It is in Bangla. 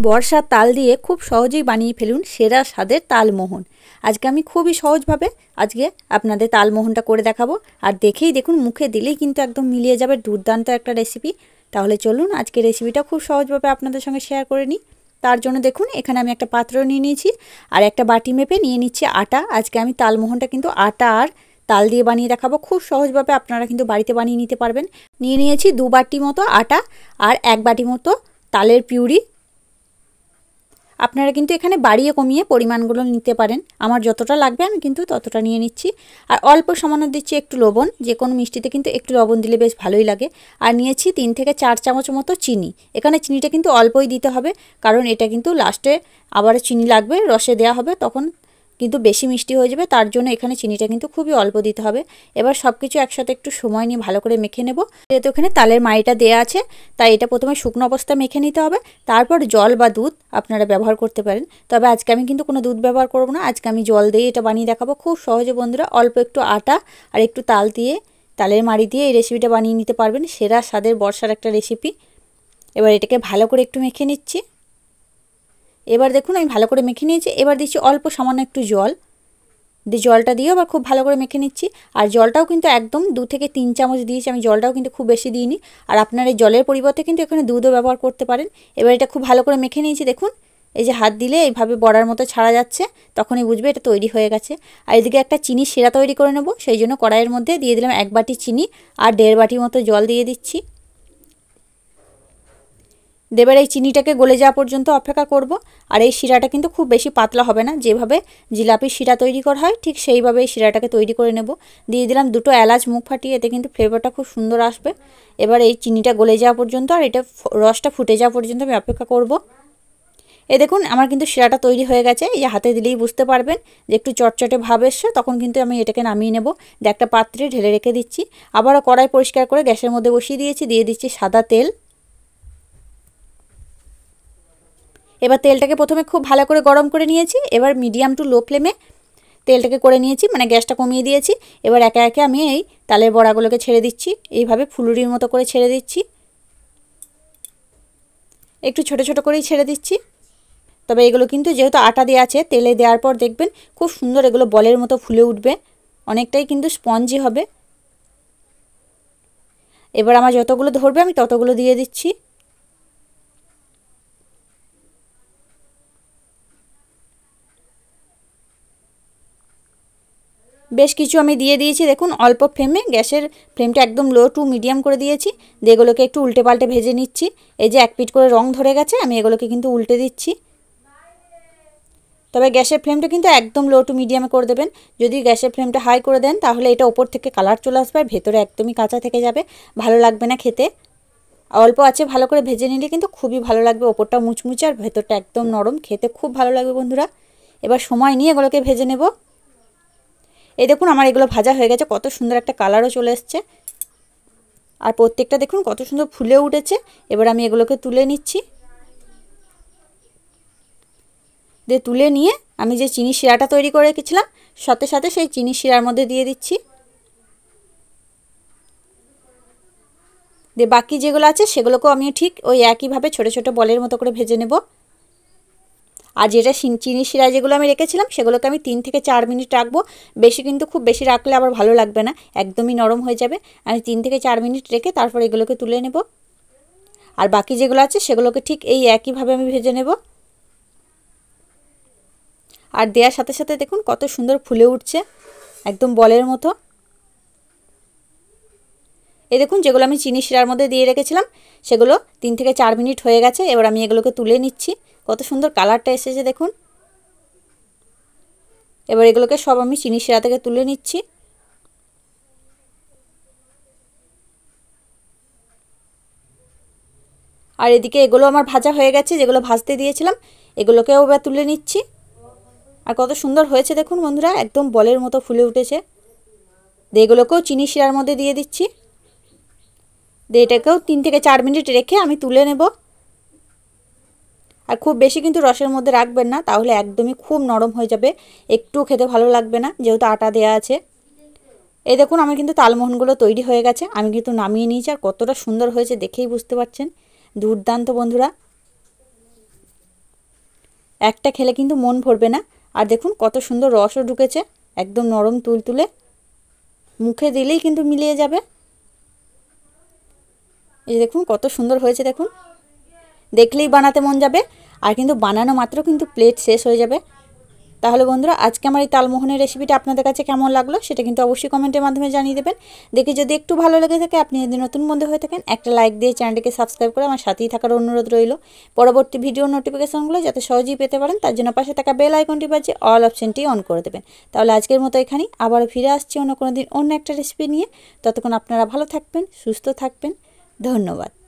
বর্ষার তাল দিয়ে খুব সহজেই বানিয়ে ফেলুন সেরা স্বাদের তালমোহন। আজকে আমি খুবই সহজভাবে আপনাদের তালমোহনটা করে দেখাবো। আর দেখেই দেখুন, মুখে দিলেই কিন্তু একদম মিলিয়ে যাবে, দুর্দান্ত একটা রেসিপি। তাহলে চলুন আজকে রেসিপিটা খুব সহজভাবে আপনাদের সঙ্গে শেয়ার করে নিই। তার জন্য দেখুন, এখানে আমি একটা পাত্র নিয়ে নিয়েছি আর একটা বাটি মেপে নিয়ে নিচ্ছি আটা। আজকে আমি তালমোহনটা কিন্তু আটা আর তাল দিয়ে বানিয়ে দেখাবো, খুব সহজভাবে আপনারা কিন্তু বাড়িতে বানিয়ে নিতে পারবেন। নিয়ে নিয়েছি 2 বাটি মতো আটা আর 1 বাটি মতো তালের পিউরি। আপনারা কিন্তু এখানে বাড়িয়ে কমিয়ে পরিমাণগুলো নিতে পারেন। আমার যতটা লাগবে আমি কিন্তু ততটা নিয়ে নিচ্ছি। আর অল্প সামান্য দিচ্ছি একটু লবণ, যে কোনো মিষ্টিতে কিন্তু একটু লবণ দিলে বেশ ভালোই লাগে। আর নিয়েছি 3 থেকে 4 চামচ মতো চিনি। এখানে চিনিটা কিন্তু অল্পই দিতে হবে, কারণ এটা কিন্তু লাস্টে আবার চিনি লাগবে, রসে দেওয়া হবে, তখন কিন্তু বেশি মিষ্টি হয়ে যাবে। তার জন্য এখানে চিনিটা কিন্তু খুবই অল্প দিতে হবে। এবার সব কিছু একসাথে একটু সময় নিয়ে ভালো করে মেখে নেব। যেহেতু এখানে তালের মাড়িটা দেওয়া আছে, তাই এটা প্রথমে শুকনো অবস্থায় মেখে নিতে হবে। তারপর জল বা দুধ আপনারা ব্যবহার করতে পারেন, তবে আজকে আমি কিন্তু কোনো দুধ ব্যবহার করব না। আজকে আমি জল দিয়ে এটা বানিয়ে দেখাবো। খুব সহজে বন্ধুরা, অল্প একটু আটা আর একটু তাল দিয়ে, তালের মাড়ি দিয়ে এই রেসিপিটা বানিয়ে নিতে পারবেন। সেরা স্বাদের বর্ষার একটা রেসিপি। এবার এটাকে ভালো করে একটু মেখে নিচ্ছি। এবার দেখুন আমি ভালো করে মেখে নিয়েছি। এবার দিচ্ছি অল্প সামান্য একটু জল দিয়ে, জলটা দিয়েও আবার খুব ভালো করে মেখে নিচ্ছি। আর জলটাও কিন্তু একদম 2 থেকে 3 চামচ দিয়েছি আমি, জলটাও কিন্তু খুব বেশি দিইনি। আর আপনার এই জলের পরিবর্তে কিন্তু এখানে দুধও ব্যবহার করতে পারেন। এবার এটা খুব ভালো করে মেখে নিয়েছি। দেখুন, এই যে হাত দিলে এইভাবে বড়ার মতো ছাড়া যাচ্ছে, তখনই বুঝবে এটা তৈরি হয়ে গেছে। আর এদিকে একটা চিনি শিরা তৈরি করে নেব, সেই জন্য কড়াইয়ের মধ্যে দিয়ে দিলাম 1 বাটি চিনি আর 1.5 বাটি মতো জল দিয়ে দিচ্ছি। এবার এই চিনিটাকে গলে যাওয়া পর্যন্ত অপেক্ষা করব। আর এই শিরাটা কিন্তু খুব বেশি পাতলা হবে না, যেভাবে জিলাপির শিরা তৈরি করা হয় ঠিক সেইভাবে এই শিরাটাকে তৈরি করে নেব। দিয়ে দিলাম 2টো এলাচ মুখ ফাটিয়ে, এতে কিন্তু ফ্লেভারটা খুব সুন্দর আসবে। এবার এই চিনিটা গলে যাওয়া পর্যন্ত আর এটা রসটা ফুটে যাওয়া পর্যন্ত আমি অপেক্ষা করব। এই দেখুন আমার কিন্তু শিরাটা তৈরি হয়ে গেছে। এই যে হাতে দিলেই বুঝতে পারবেন যে একটু চটচটে ভাব এসছে, তখন কিন্তু আমি এটাকে নামিয়ে নেব। একটা পাত্রে ঢেলে রেখে দিচ্ছি। আবারও কড়াই পরিষ্কার করে গ্যাসের মধ্যে বসিয়ে দিয়েছি, দিয়ে দিচ্ছি সাদা তেল। এবার তেলটাকে প্রথমে খুব ভালো করে গরম করে নিয়েছি। এবার মিডিয়াম টু লো ফ্লেমে তেলটাকে করে নিয়েছি, মানে গ্যাসটা কমিয়ে দিয়েছি। এবার একে একে আমি এই তালের বড়াগুলোকে ছেড়ে দিচ্ছি, এইভাবে ফুলুরির মতো করে ছেড়ে দিচ্ছি। একটু ছোট ছোট করেই ছেড়ে দিচ্ছি। তবে এগুলো কিন্তু যেহেতু আটা দেওয়া আছে, তেলে দেওয়ার পর দেখবেন খুব সুন্দর এগুলো বলের মতো ফুলে উঠবে, অনেকটাই কিন্তু স্পঞ্জি হবে। এবার আমার যতগুলো ধরবে আমি ততগুলো দিয়ে দিচ্ছি। বেশ কিছু আমি দিয়ে দিয়েছি। দেখুন অল্প ফ্লেমে, গ্যাসের ফ্লেমটা একদম লো টু মিডিয়াম করে দিয়েছি। দিয়ে এগুলোকে একটু উল্টে পাল্টে ভেজে নিচ্ছি। এই যে এক পিঠ করে রং ধরে গেছে, আমি এগুলোকে কিন্তু উল্টে দিচ্ছি। তবে গ্যাসের ফ্লেমটা কিন্তু একদম লো টু মিডিয়ামে করে দেবেন। যদি গ্যাসের ফ্লেমটা হাই করে দেন, তাহলে এটা ওপর থেকে কালার চলে আসবে আর ভেতরে একদমই কাঁচা থেকে যাবে, ভালো লাগবে না খেতে। অল্প আছে ভালো করে ভেজে নিলে কিন্তু খুবই ভালো লাগবে, ওপরটা মুচমুচে আর ভেতরটা একদম নরম, খেতে খুব ভালো লাগবে বন্ধুরা। এবার সময় নিয়ে এগুলোকে ভেজে নেব। এই দেখুন আমার এগুলো ভাজা হয়ে গেছে, কত সুন্দর একটা কালারও চলে এসছে। আর প্রত্যেকটা দেখুন কত সুন্দর ফুলে উঠেছে। এবার আমি এগুলোকে তুলে নিচ্ছি। দিয়ে তুলে নিয়ে আমি যে চিনি শিরাটা তৈরি করে রেখেছিলাম, সাথে সাথে সেই চিনি শিরার মধ্যে দিয়ে দিচ্ছি। দিয়ে বাকি যেগুলো আছে সেগুলোকেও আমি ঠিক ওই একইভাবে ছোটো ছোটো বলের মতো করে ভেজে নেব। আর যেটা চিনি শিরা যেগুলো আমি রেখেছিলাম, সেগুলোকে আমি 3 থেকে 4 মিনিট রাখবো। বেশি কিন্তু খুব বেশি রাখলে আবার ভালো লাগবে না, একদমই নরম হয়ে যাবে। আমি 3 থেকে 4 মিনিট রেখে তারপর এগুলোকে তুলে নেব। আর বাকি যেগুলো আছে সেগুলোকে ঠিক এই একইভাবে আমি ভেজে নেব। আর দেওয়ার সাথে সাথে দেখুন কত সুন্দর ফুলে উঠছে, একদম বলের মতো। এই দেখুন যেগুলো আমি চিনি শিরার মধ্যে দিয়ে রেখেছিলাম, সেগুলো 3 থেকে 4 মিনিট হয়ে গেছে। এবার আমি এগুলোকে তুলে নিচ্ছি। কত সুন্দর কালারটা এসেছে দেখুন। এবার এগুলোকে সব আমি চিনি শিরা থেকে তুলে নিচ্ছি। আর এদিকে এগুলো আমার ভাজা হয়ে গেছে, যেগুলো ভাজতে দিয়েছিলাম এগুলোকেও এবার তুলে নিচ্ছি। আর কত সুন্দর হয়েছে দেখুন বন্ধুরা, একদম বলের মতো ফুলে উঠেছে। দিয়ে এগুলোকেও চিনি শিরার মধ্যে দিয়ে দিচ্ছি। দিয়ে এটাকেও 3 থেকে 4 মিনিট রেখে আমি তুলে নেব। আর খুব বেশি কিন্তু রসের মধ্যে রাখবেন না, তাহলে একদমই খুব নরম হয়ে যাবে, একটু খেতে ভালো লাগবে না, যেহেতু আটা দেওয়া আছে। এই দেখুন আমার কিন্তু তালমোহনগুলো তৈরি হয়ে গেছে, আমি কিন্তু নামিয়ে নিয়েছি। আর কতটা সুন্দর হয়েছে দেখেই বুঝতে পারছেন, দুর্দান্ত বন্ধুরা। একটা খেলে কিন্তু মন ভরবে না। আর দেখুন কত সুন্দর রসও ঢুকেছে, একদম নরম তুলতুলে, মুখে দিলেই কিন্তু মিলিয়ে যাবে। এই দেখুন কত সুন্দর হয়েছে, দেখুন দেখলেই বানাতে মন যাবে। আর কিন্তু বানানো মাত্র কিন্তু প্লেট শেষ হয়ে যাবে। তাহলে বন্ধুরা আজকে আমার এই তালমোহনের রেসিপিটা আপনাদের কাছে কেমন লাগলো সেটা কিন্তু অবশ্যই কমেন্টের মাধ্যমে জানিয়ে দেবেন। দেখে যদি একটু ভালো লেগে থাকে, আপনি যদি নতুন বন্ধু হয়ে থাকেন, একটা লাইক দিয়ে চ্যানেলটিকে সাবস্ক্রাইব করে আমার সাথেই থাকার অনুরোধ রইল। পরবর্তী ভিডিওর নোটিফিকেশনগুলো যাতে সহজেই পেতে পারেন তার জন্য পাশে থাকা বেল আইকনটি বাজিয়ে অল অপশনটি অন করে দেবেন। তাহলে আজকের মতো এখানেই, আবারও ফিরে আসছি অন্য কোনো দিন অন্য একটা রেসিপি নিয়ে। ততক্ষণ আপনারা ভালো থাকবেন, সুস্থ থাকবেন। ধন্যবাদ।